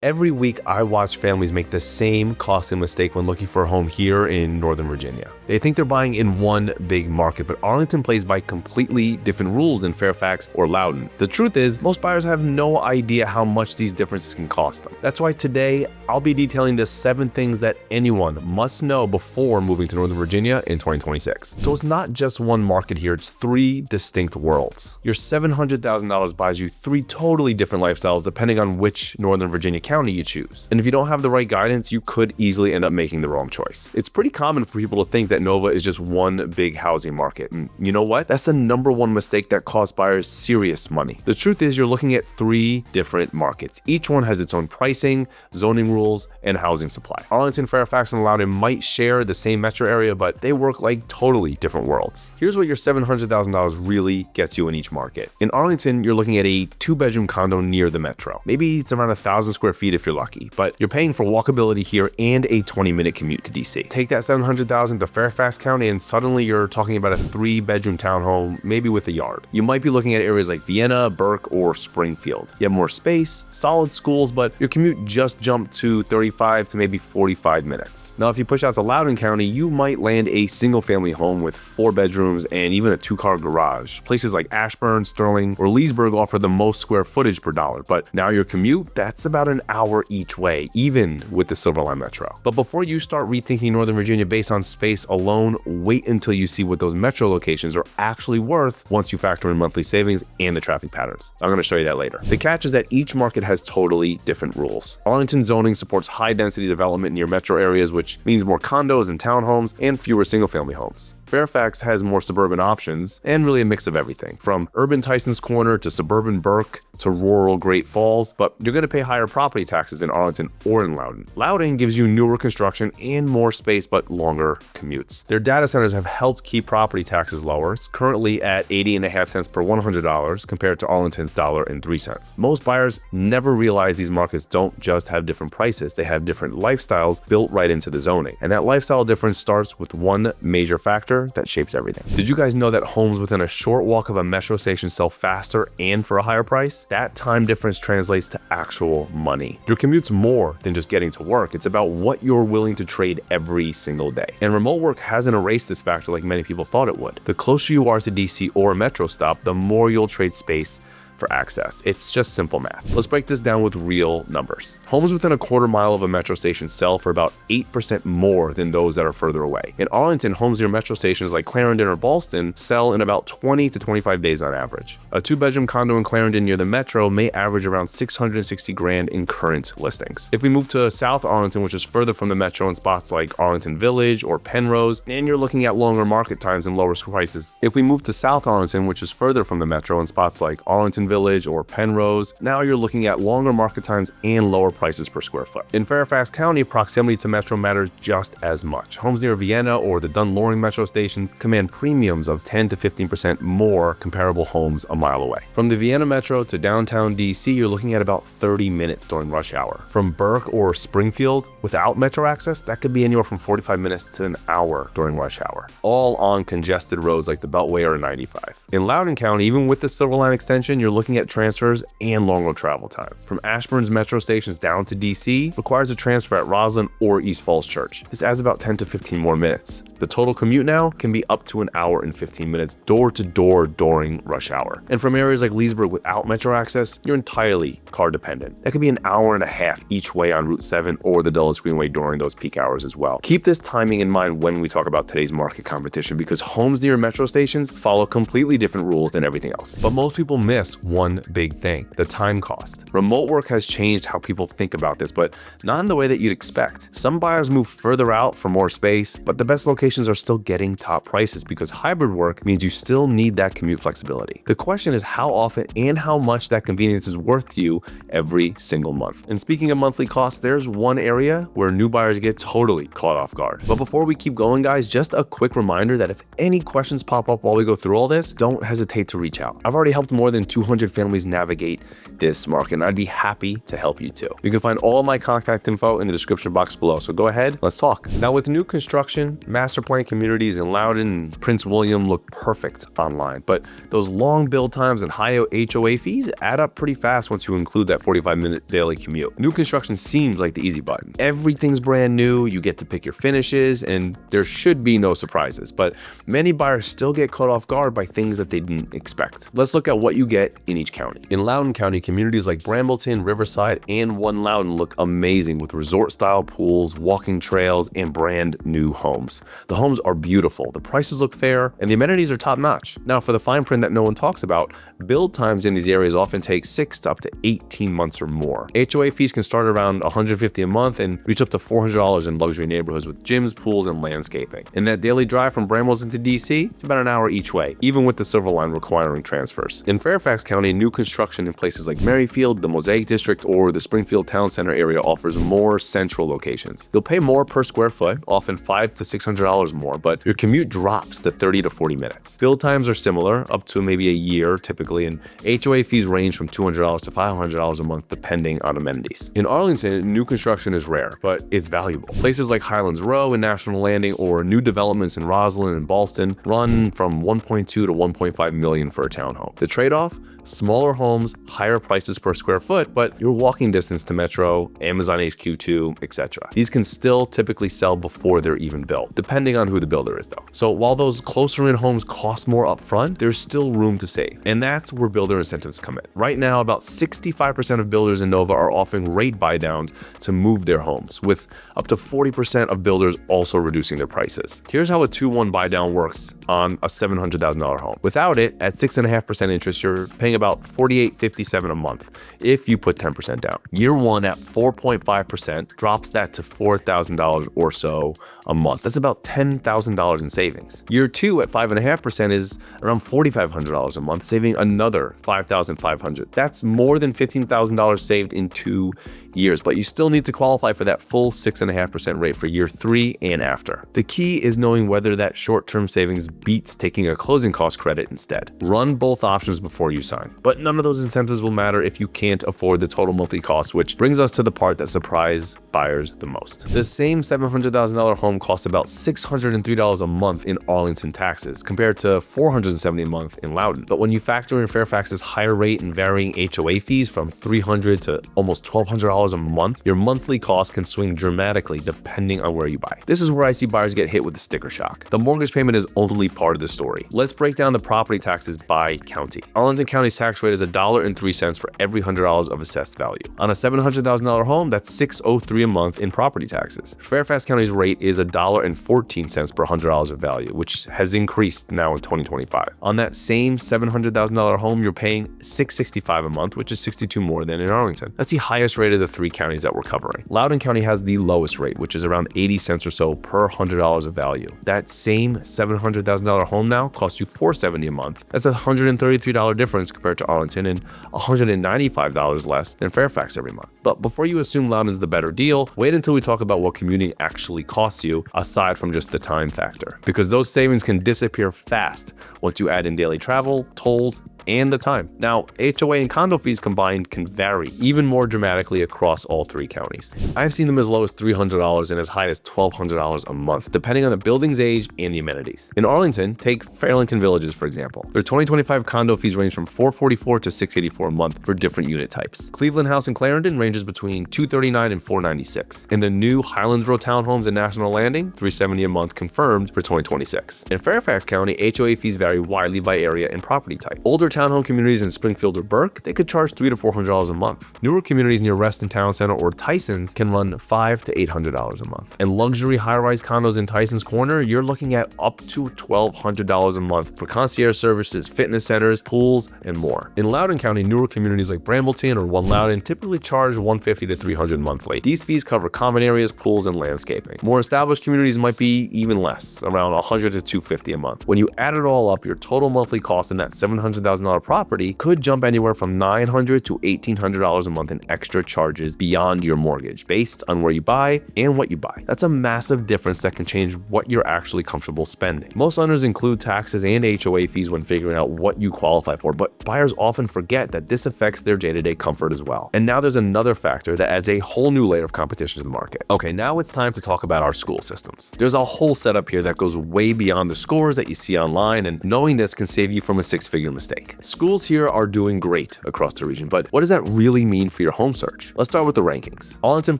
Every week, I watch families make the same costly mistake when looking for a home here in Northern Virginia. They think they're buying in one big market, but Arlington plays by completely different rules than Fairfax or Loudoun. The truth is, most buyers have no idea how much these differences can cost them. That's why today, I'll be detailing the 7 things that anyone must know before moving to Northern Virginia in 2026. So it's not just one market here, it's 3 distinct worlds. Your $700,000 buys you 3 totally different lifestyles depending on which Northern Virginia county you choose. And if you don't have the right guidance, you could easily end up making the wrong choice. It's pretty common for people to think that Nova is just one big housing market. And you know what? That's the #1 mistake that costs buyers serious money. The truth is you're looking at 3 different markets. Each one has its own pricing, zoning rules, and housing supply. Arlington, Fairfax, and Loudoun might share the same metro area, but they work like totally different worlds. Here's what your $700,000 really gets you in each market. In Arlington, you're looking at a 2-bedroom condo near the metro. Maybe it's around 1,000 square feet if you're lucky, but you're paying for walkability here and a 20-minute commute to DC. Take that $700,000 to Fairfax County and suddenly you're talking about a 3-bedroom townhome, maybe with a yard. You might be looking at areas like Vienna, Burke, or Springfield. You have more space, solid schools, but your commute just jumped to 35 to maybe 45 minutes. Now, if you push out to Loudoun County, you might land a single-family home with 4 bedrooms and even a 2-car garage. Places like Ashburn, Sterling, or Leesburg offer the most square footage per dollar, but now your commute, that's about an hour each way, even with the Silver Line Metro. But before you start rethinking Northern Virginia based on space alone, wait until you see what those metro locations are actually worth once you factor in monthly savings and the traffic patterns. I'm going to show you that later. The catch is that each market has totally different rules. Arlington zoning supports high-density development near metro areas, which means more condos and townhomes and fewer single-family homes. Fairfax has more suburban options and really a mix of everything, from urban Tyson's Corner to suburban Burke to rural Great Falls, but you're going to pay higher property taxes in Arlington or in Loudoun. Loudoun gives you newer construction and more space but longer commutes. Their data centers have helped keep property taxes lower. It's currently at 80.5 cents per $100 compared to Arlington's $1.03. Most buyers never realize these markets don't just have different prices, they have different lifestyles built right into the zoning. And that lifestyle difference starts with one major factor that shapes everything. Did you guys know that homes within a short walk of a metro station sell faster and for a higher price? That time difference translates to actual money. Your commute's more than just getting to work. It's about what you're willing to trade every single day. And remote work hasn't erased this factor like many people thought it would. The closer you are to DC or a metro stop, the more you'll trade space for access. It's just simple math. Let's break this down with real numbers. Homes within a quarter mile of a metro station sell for about 8% more than those that are further away. In Arlington, homes near metro stations like Clarendon or Ballston sell in about 20 to 25 days on average. A 2-bedroom condo in Clarendon near the metro may average around $660,000 in current listings. If we move to South Arlington, which is further from the metro in spots like Arlington Village or Penrose, then you're looking at longer market times and lower prices. If we move to South Arlington, which is further from the metro in spots like Arlington Village or Penrose, now you're looking at longer market times and lower prices per square foot. In Fairfax County, proximity to metro matters just as much. Homes near Vienna or the Dunn-Loring metro stations command premiums of 10 to 15% more comparable homes a mile away. From the Vienna metro to downtown DC, you're looking at about 30 minutes during rush hour. From Burke or Springfield, without metro access, that could be anywhere from 45 minutes to an hour during rush hour, all on congested roads like the Beltway or 95. In Loudoun County, even with the Silver Line extension, you're looking at transfers and longer travel time. From Ashburn's metro stations down to DC requires a transfer at Roslyn or East Falls Church. This adds about 10 to 15 more minutes. The total commute now can be up to an hour and 15 minutes door to door during rush hour. And from areas like Leesburg without metro access, you're entirely car dependent. That could be an hour and a half each way on Route 7 or the Dulles Greenway during those peak hours as well. Keep this timing in mind when we talk about today's market competition because homes near metro stations follow completely different rules than everything else. But most people miss one big thing: the time cost. Remote work has changed how people think about this, but not in the way that you'd expect. Some buyers move further out for more space, but the best locations are still getting top prices because hybrid work means you still need that commute flexibility. The question is how often and how much that convenience is worth to you every single month. And speaking of monthly costs, there's one area where new buyers get totally caught off guard. But before we keep going, guys, just a quick reminder that if any questions pop up while we go through all this, don't hesitate to reach out. I've already helped more than 200 200 families navigate this market, and I'd be happy to help you too. You can find all of my contact info in the description box below. So go ahead, let's talk. Now, with new construction, master plan communities in Loudoun and Prince William look perfect online, but those long build times and high HOA fees add up pretty fast once you include that 45-minute daily commute. New construction seems like the easy button. Everything's brand new, you get to pick your finishes, and there should be no surprises, but many buyers still get caught off guard by things that they didn't expect. Let's look at what you get in each county. In Loudoun County, communities like Brambleton, Riverside, and One Loudoun look amazing with resort-style pools, walking trails, and brand new homes. The homes are beautiful, the prices look fair, and the amenities are top-notch. Now, for the fine print that no one talks about, build times in these areas often take 6 to up to 18 months or more. HOA fees can start around $150 a month and reach up to $400 in luxury neighborhoods with gyms, pools, and landscaping. And that daily drive from Brambleton to DC, it's about an hour each way, even with the Silver Line requiring transfers. In Fairfax County, new construction in places like Merrifield, the Mosaic District, or the Springfield Town Center area offers more central locations. You'll pay more per square foot, often $500 to $600 more, but your commute drops to 30 to 40 minutes. Build times are similar, up to maybe a year typically, and HOA fees range from $200 to $500 a month depending on amenities. In Arlington, new construction is rare, but it's valuable. Places like Highlands Row and National Landing or new developments in Roslyn and Ballston run from $1.2 to $1.5 million for a townhome. The trade-off? Smaller homes, higher prices per square foot, but your walking distance to Metro, Amazon HQ2, etc. These can still typically sell before they're even built, depending on who the builder is though. So while those closer in homes cost more upfront, there's still room to save. And that's where builder incentives come in. Right now, about 65% of builders in Nova are offering rate buy downs to move their homes, with up to 40% of builders also reducing their prices. Here's how a 2-1 buy down works on a $700,000 home. Without it, at 6.5% interest, you're paying about $48.57 a month if you put 10% down. Year one at 4.5% drops that to $4,000 or so a month. That's about $10,000 in savings. Year two at 5.5% is around $4,500 a month, saving another $5,500. That's more than $15,000 saved in 2 years, but you still need to qualify for that full 6.5% rate for year 3 and after. The key is knowing whether that short-term savings beats taking a closing cost credit instead. Run both options before you sign. But none of those incentives will matter if you can't afford the total monthly cost, which brings us to the part that surprised buyers the most. The same $700,000 home costs about $603 a month in Arlington taxes, compared to $470 a month in Loudoun. But when you factor in Fairfax's higher rate and varying HOA fees from $300 to almost $1,200 a month, your monthly cost can swing dramatically depending on where you buy. This is where I see buyers get hit with the sticker shock. The mortgage payment is only part of the story. Let's break down the property taxes by county. Arlington County's tax rate is $1.03 for every $100 of assessed value. On a $700,000 home, that's $603 a month in property taxes. Fairfax County's rate is $1.14 per $100 of value, which has increased now in 2025. On that same $700,000 home, you're paying $665 a month, which is $62 more than in Arlington. That's the highest rate of the 3 counties that we're covering. Loudoun County has the lowest rate, which is around 80 cents or so per $100 of value. That same $700,000 home now costs you $470 a month. That's a $133 difference compared to Arlington and $195 less than Fairfax every month. But before you assume Loudoun's the better deal, wait until we talk about what commuting actually costs you aside from just the time factor, because those savings can disappear fast once you add in daily travel, tolls, and the time. Now, HOA and condo fees combined can vary even more dramatically across all 3 counties. I've seen them as low as $300 and as high as $1,200 a month, depending on the building's age and the amenities. In Arlington, take Fairlington Villages, for example. Their 2025 condo fees range from $444 to $684 a month for different unit types. Cleveland House in Clarendon ranges between $239 and $496. And the new Highlands Row townhomes in National Landing, $370 a month confirmed for 2026. In Fairfax County, HOA fees vary widely by area and property type. Older townhome communities in Springfield or Burke, they could charge $300 to $400 a month. Newer communities near Reston Town Center or Tysons can run $500 to $800 a month. And luxury high-rise condos in Tysons Corner, you're looking at up to $1,200 a month for concierge services, fitness centers, pools, and more. In Loudoun County, newer communities like Brambleton or One Loudoun typically charge $150 to $300 monthly. These fees cover common areas, pools, and landscaping. More established communities might be even less, around $100 to $250 a month. When you add it all up, your total monthly cost in that $700,000 property could jump anywhere from $900 to $1,800 a month in extra charges beyond your mortgage, based on where you buy and what you buy. That's a massive difference that can change what you're actually comfortable spending. Most owners include taxes and HOA fees when figuring out what you qualify for, but buyers often forget that this affects their day-to-day comfort as well. And now there's another factor that adds a whole new layer of competition to the market. Okay, now it's time to talk about our school systems. There's a whole setup here that goes way beyond the scores that you see online, and knowing this can save you from a six-figure mistake. Schools here are doing great across the region, but what does that really mean for your home search? Let's start with the rankings. Arlington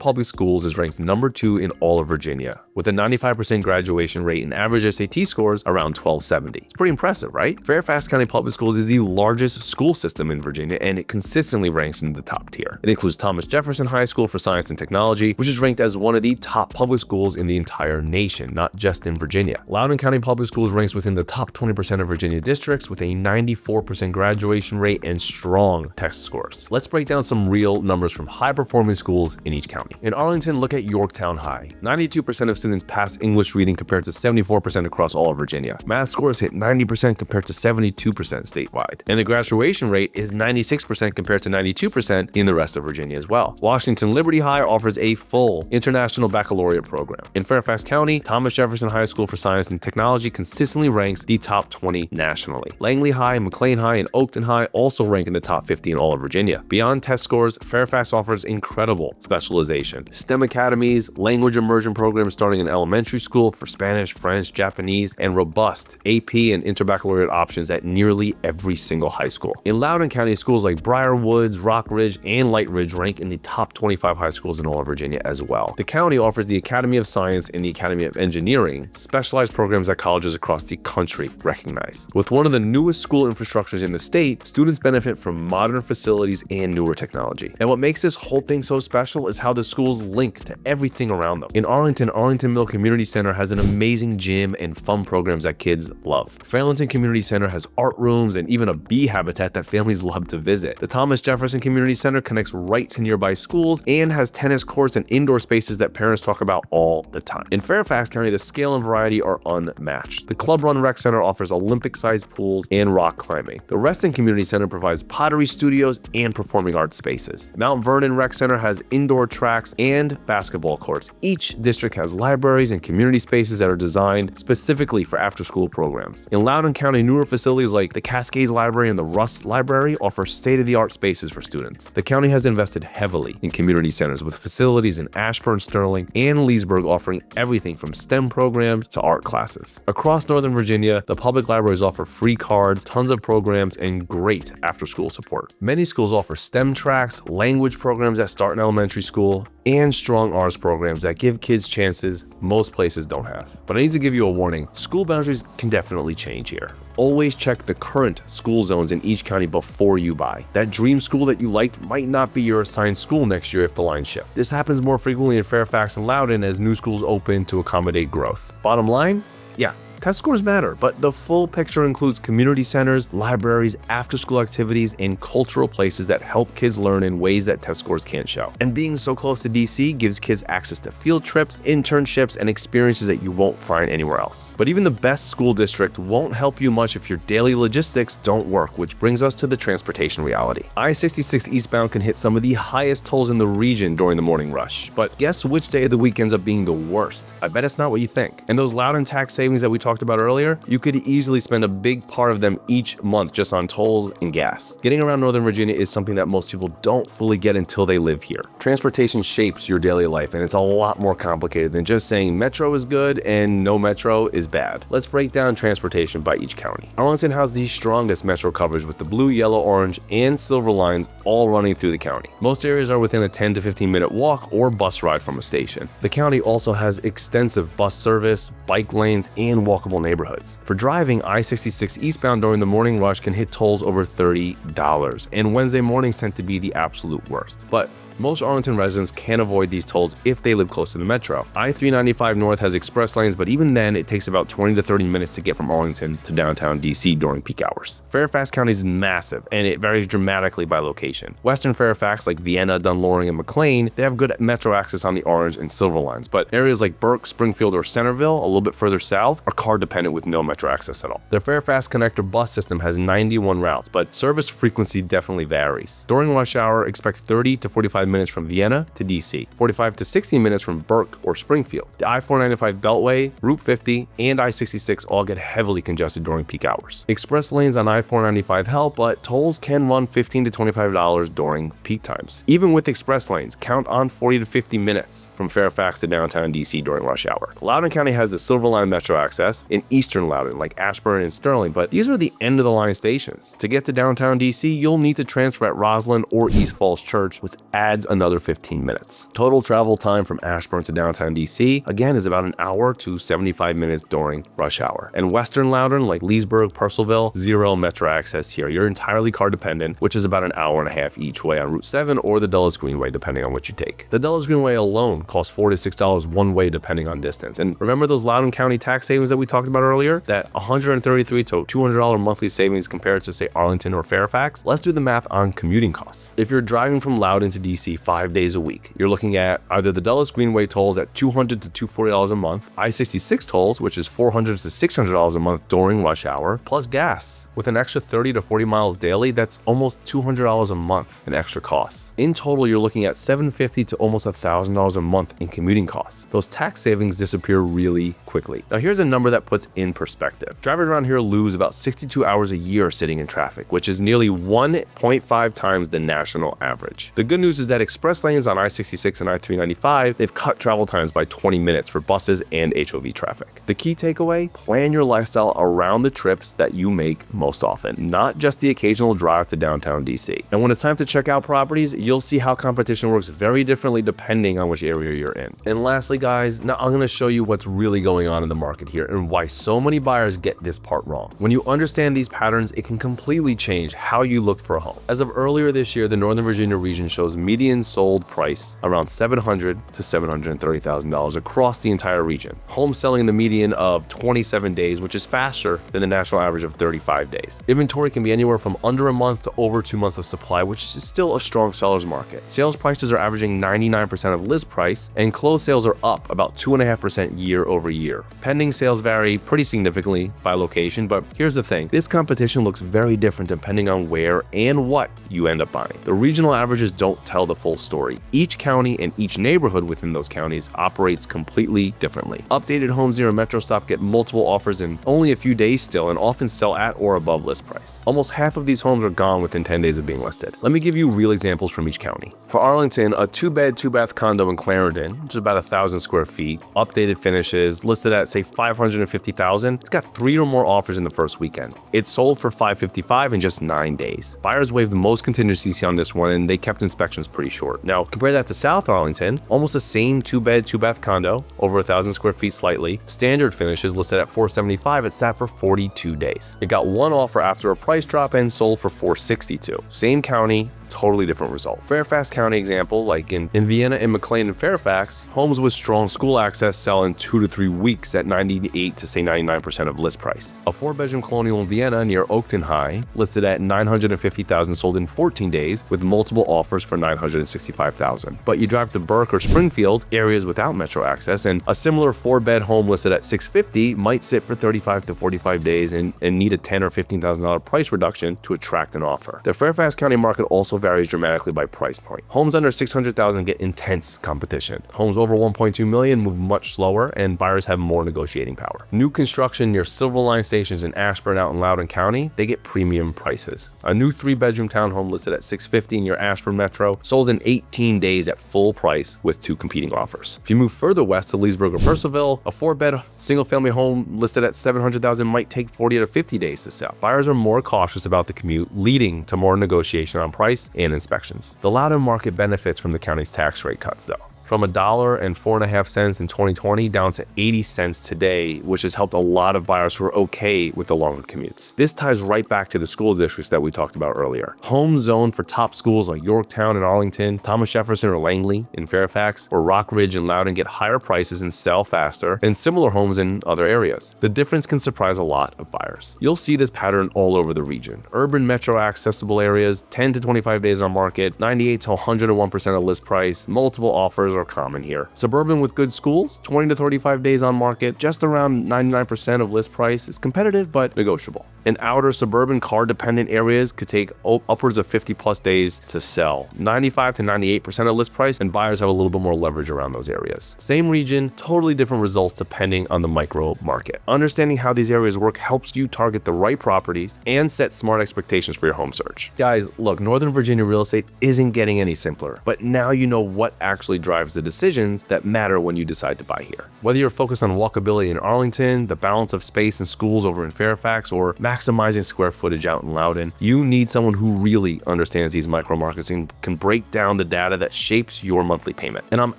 Public Schools is ranked number 2 in all of Virginia, with a 95% graduation rate and average SAT scores around 1270. It's pretty impressive, right? Fairfax County Public Schools is the largest school system in Virginia, and it consistently ranks in the top tier. It includes Thomas Jefferson High School for Science and Technology, which is ranked as one of the top public schools in the entire nation, not just in Virginia. Loudoun County Public Schools ranks within the top 20% of Virginia districts with a 94% graduation rate and strong test scores. Let's break down some real numbers from high-performing schools in each county. In Arlington, look at Yorktown High. 92% of students pass English reading compared to 74% across all of Virginia. Math scores hit 90% compared to 72% statewide. And the graduation rate is 96% compared to 92% in the rest of Virginia as well. Washington Liberty High offers a full international baccalaureate program. In Fairfax County, Thomas Jefferson High School for Science and Technology consistently ranks the top 20 nationally. Langley High, McLean High, and Oakton High also rank in the top 50 in all of Virginia. Beyond test scores, Fairfax offers incredible specialization. STEM academies, language immersion programs starting in elementary school for Spanish, French, Japanese, and robust AP and interbaccalaureate options at nearly every single high school. In Loudoun County, schools like Briarwoods, Rockridge, and Light Ridge rank in the top 25 high schools in all of Virginia as well. The county offers the Academy of Science and the Academy of Engineering, specialized programs that colleges across the country recognize. With one of the newest school infrastructures in the state, students benefit from modern facilities and newer technology. And what makes this whole thing so special is how the schools link to everything around them. In Arlington, Arlington Mill Community Center has an amazing gym and fun programs that kids love. Fairlington Community Center has art rooms and even a bee habitat that families love to visit. The Thomas Jefferson Community Center connects right to nearby schools and has tennis courts and indoor spaces that parents talk about all the time. In Fairfax County, the scale and variety are unmatched. The Club Run Rec Center offers Olympic-sized pools and rock climbing. The Reston Community Center provides pottery studios and performing arts spaces. Mount Vernon Rec Center has indoor tracks and basketball courts. Each district has libraries and community spaces that are designed specifically for after-school programs. In Loudoun County, newer facilities like the Cascades Library and the Rust Library offer state-of-the-art spaces for students. The county has invested heavily in community centers with facilities in Ashburn, Sterling, and Leesburg offering everything from STEM programs to art classes. Across Northern Virginia, the public libraries offer free cards, tons of programs, and great after-school support. Many schools offer STEM tracks, language programs that start in elementary school, and strong arts programs that give kids chances most places don't have. But I need to give you a warning, school boundaries can definitely change here. Always check the current school zones in each county before you buy. That dream school that you liked might not be your assigned school next year if the lines shift. This happens more frequently in Fairfax and Loudoun as new schools open to accommodate growth. Bottom line, yeah, test scores matter, but the full picture includes community centers, libraries, after-school activities, and cultural places that help kids learn in ways that test scores can't show. And being so close to DC gives kids access to field trips, internships, and experiences that you won't find anywhere else. But even the best school district won't help you much if your daily logistics don't work, which brings us to the transportation reality. I-66 eastbound can hit some of the highest tolls in the region during the morning rush. But guess which day of the week ends up being the worst? I bet it's not what you think. And those Loudoun tax savings that we talked about earlier, you could easily spend a big part of them each month just on tolls and gas. Getting around Northern Virginia is something that most people don't fully get until they live here. Transportation shapes your daily life, and it's a lot more complicated than just saying metro is good and no metro is bad. Let's break down transportation by each county. Arlington has the strongest metro coverage with the blue, yellow, orange, and silver lines all running through the county. Most areas are within a 10 to 15 minute walk or bus ride from a station. The county also has extensive bus service, bike lanes, and walkable neighborhoods. For driving, I-66 eastbound during the morning rush can hit tolls over $30, and Wednesday mornings tend to be the absolute worst. But most Arlington residents can avoid these tolls if they live close to the metro. I-395 North has express lanes, but even then, it takes about 20 to 30 minutes to get from Arlington to downtown DC during peak hours. Fairfax County is massive, and it varies dramatically by location. Western Fairfax, like Vienna, Dunloring, and McLean, they have good metro access on the orange and silver lines, but areas like Burke, Springfield, or Centerville, a little bit further south, are car dependent with no metro access at all. The Fairfax Connector bus system has 91 routes, but service frequency definitely varies. During rush hour, expect 30 to 45 minutes from Vienna to DC, 45 to 60 minutes from Burke or Springfield. The I-495 Beltway, Route 50, and I-66 all get heavily congested during peak hours. Express lanes on I-495 help, but tolls can run $15 to $25 during peak times. Even with express lanes, count on 40 to 50 minutes from Fairfax to downtown DC during rush hour. Loudoun County has the Silver Line Metro access in eastern Loudoun, like Ashburn and Sterling, but these are the end-of-the-line stations. To get to downtown DC, you'll need to transfer at Roslyn or East Falls Church, which adds another 15 minutes. Total travel time from Ashburn to downtown DC, again, is about an hour to 75 minutes during rush hour. And western Loudoun, like Leesburg, Purcellville, zero metro access here. You're entirely car dependent, which is about an hour and a half each way on Route 7 or the Dulles Greenway, depending on what you take. The Dulles Greenway alone costs $4 to $6 one way, depending on distance. And remember those Loudoun County tax savings that we talked about earlier? That $133 to $200 monthly savings compared to, say, Arlington or Fairfax? Let's do the math on commuting costs. If you're driving from Loudoun to DC 5 days a week, you're looking at either the Dulles Greenway tolls at $200 to $240 a month, I-66 tolls, which is $400 to $600 a month during rush hour, plus gas. With an extra 30 to 40 miles daily, that's almost $200 a month in extra costs. In total, you're looking at $750 to almost $1,000 a month in commuting costs. Those tax savings disappear really quickly. Now here's a number that puts in perspective. Drivers around here lose about 62 hours a year sitting in traffic, which is nearly 1.5 times the national average. The good news is that express lanes on I-66 and I-395, they've cut travel times by 20 minutes for buses and HOV traffic. The key takeaway, plan your lifestyle around the trips that you make most often, not just the occasional drive to downtown DC. And when it's time to check out properties, you'll see how competition works very differently depending on which area you're in. And lastly, guys, now I'm going to show you what's really going on in the market here and why so many buyers get this part wrong. When you understand these patterns, it can completely change how you look for a home. As of earlier this year, the Northern Virginia region shows median sold price around $700,000 to $730,000 across the entire region. Homes selling in the median of 27 days, which is faster than the national average of 35 days. Inventory can be anywhere from under a month to over 2 months of supply, which is still a strong seller's market. Sales prices are averaging 99% of list price, and closed sales are up about 2.5% year over year. Pending sales vary pretty significantly by location, but here's the thing. This competition looks very different depending on where and what you end up buying. The regional averages don't tell the full story. Each county and each neighborhood within those counties operates completely differently. Updated homes near a metro stop get multiple offers in only a few days still and often sell at or above list price. Almost half of these homes are gone within 10 days of being listed. Let me give you real examples from each county. For Arlington, a 2-bed, 2-bath condo in Clarendon, which is about 1,000 square feet, updated finishes, listed at say $550,000. It's got 3 or more offers in the first weekend. It's sold for $555 in just 9 days. Buyers waived the most contingencies on this one, and they kept inspections pretty short. Now, compare that to South Arlington, almost the same 2-bed, 2-bath condo, over 1,000 square feet slightly, standard finishes listed at $475. It sat for 42 days. It got 1 offer after a price drop and sold for $462. Same county, totally different result. Fairfax County example, like in Vienna and McLean and Fairfax, homes with strong school access sell in 2 to 3 weeks at 98 to say 99% of list price. A 4-bedroom colonial in Vienna near Oakton High, listed at $950,000, sold in 14 days with multiple offers for $965,000. But you drive to Burke or Springfield, areas without metro access, and a similar 4-bed home listed at $650 might sit for 35 to 45 days and need a $10,000 or $15,000 price reduction to attract an offer. The Fairfax County market also varies dramatically by price point. Homes under $600,000 get intense competition. Homes over $1.2 million move much slower, and buyers have more negotiating power. New construction near Silver Line stations in Ashburn out in Loudoun County, they get premium prices. A new 3-bedroom townhome listed at $650 near Ashburn Metro sold in 18 days at full price with 2 competing offers. If you move further west to Leesburg or Purcellville, a 4-bed single-family home listed at $700,000 might take 40 to 50 days to sell. Buyers are more cautious about the commute, leading to more negotiation on price and inspections. The Loudoun market benefits from the county's tax rate cuts, though. From $1.04 in 2020 down to 80 cents today, which has helped a lot of buyers who are okay with the longer commutes. This ties right back to the school districts that we talked about earlier. Homes zoned for top schools like Yorktown in Arlington, Thomas Jefferson or Langley in Fairfax, or Rock Ridge and Loudoun get higher prices and sell faster than similar homes in other areas. The difference can surprise a lot of buyers. You'll see this pattern all over the region. Urban metro accessible areas, 10 to 25 days on market, 98 to 101% of list price, multiple offers are common here. Suburban with good schools, 20 to 35 days on market, just around 99% of list price is competitive but negotiable. In outer suburban car-dependent areas could take upwards of 50+ days to sell. 95 to 98% of list price, and buyers have a little bit more leverage around those areas. Same region, totally different results depending on the micro market. Understanding how these areas work helps you target the right properties and set smart expectations for your home search. Guys, look, Northern Virginia real estate isn't getting any simpler, but now you know what actually drives the decisions that matter when you decide to buy here. Whether you're focused on walkability in Arlington, the balance of space and schools over in Fairfax, or maximizing square footage out in Loudoun, you need someone who really understands these micro markets and can break down the data that shapes your monthly payment. And I'm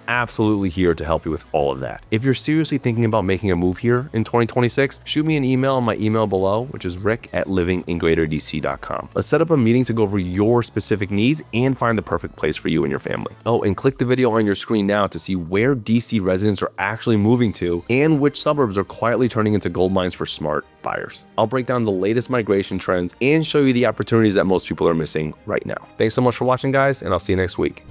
absolutely here to help you with all of that. If you're seriously thinking about making a move here in 2026, shoot me an email on my email below, which is rick@livingingraterDC.com. Let's set up a meeting to go over your specific needs and find the perfect place for you and your family. Oh, and click the video on your screen now to see where DC residents are actually moving to and which suburbs are quietly turning into gold mines for smart buyers. I'll break down the latest migration trends and show you the opportunities that most people are missing right now. Thanks so much for watching, guys, and I'll see you next week.